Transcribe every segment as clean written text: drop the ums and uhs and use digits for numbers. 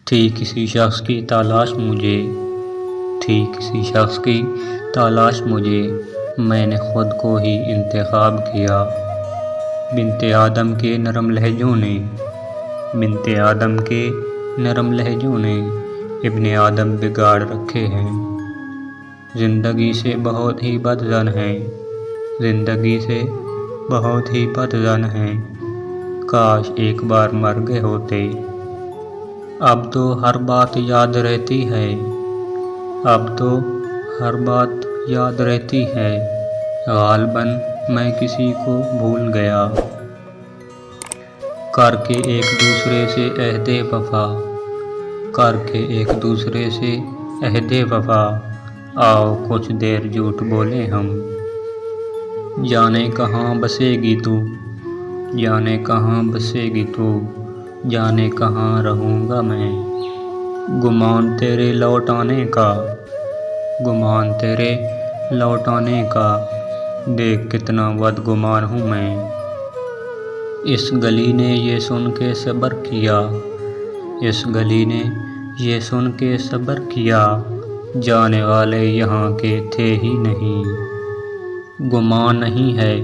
تھی کسی شخص کی تلاش مجھے، تھی کسی شخص کی تلاش مجھے، میں نے خود کو ہی انتخاب کیا۔ بنت آدم کے نرم لہجوں نے، بنت آدم کے نرم لہجوں نے ابن آدم بگاڑ رکھے ہیں۔ زندگی سے بہت ہی بدظن ہیں، زندگی سے بہت ہی بدظن ہیں، کاش ایک بار مر گئے ہوتے۔ اب تو ہر بات یاد رہتی ہے، اب تو ہر بات یاد رہتی ہے، غالباً میں کسی کو بھول گیا۔ کر کے ایک دوسرے سے عہد وفا، کر کے ایک دوسرے سے عہد وفا، آؤ کچھ دیر جھوٹ بولیں ہم۔ جانے کہاں بسے گی تو، جانے کہاں بسے گی تو، جانے کہاں رہوں گا میں۔ گمان تیرے لوٹ آنے کا، گمان تیرے لوٹ آنے کا، دیکھ کتنا بدگمان ہوں میں۔ اس گلی نے یہ سن کے صبر کیا، اس گلی نے یہ سن کے صبر کیا، جانے والے یہاں کے تھے ہی نہیں۔ گمان نہیں ہے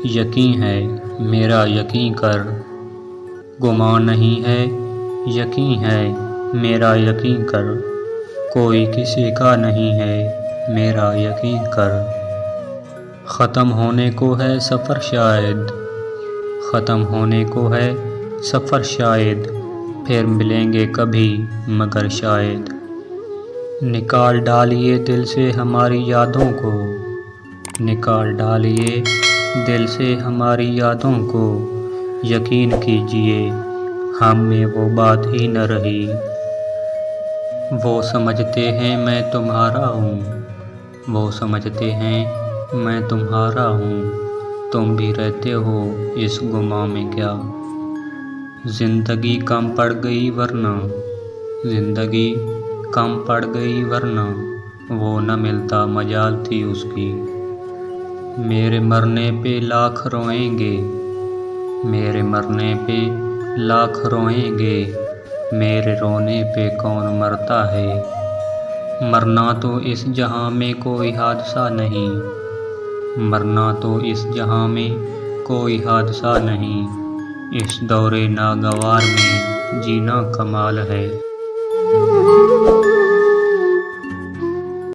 یقین ہے، میرا یقین کر۔ گمان نہیں ہے یقین ہے، میرا یقین کر، کوئی کسی کا نہیں ہے، میرا یقین کر۔ ختم ہونے کو ہے سفر شاید، ختم ہونے کو ہے سفر شاید، پھر ملیں گے کبھی مگر شاید۔ نکال ڈالیے دل سے ہماری یادوں کو، نکال ڈالیے دل سے ہماری یادوں کو، یقین کیجیے ہم میں وہ بات ہی نہ رہی۔ وہ سمجھتے ہیں میں تمہارا ہوں، وہ سمجھتے ہیں میں تمہارا ہوں، تم بھی رہتے ہو اس گمان میں کیا۔ زندگی کم پڑ گئی ورنہ، زندگی کم پڑ گئی ورنہ، وہ نہ ملتا مجال تھی اس کی۔ میرے مرنے پہ لاکھ روئیں گے، میرے مرنے پہ لاکھ روئیں گے، میرے رونے پہ کون مرتا ہے۔ مرنا تو اس جہاں میں کوئی حادثہ نہیں، مرنا تو اس جہاں میں کوئی حادثہ نہیں، اس دور ناگوار میں جینا کمال ہے۔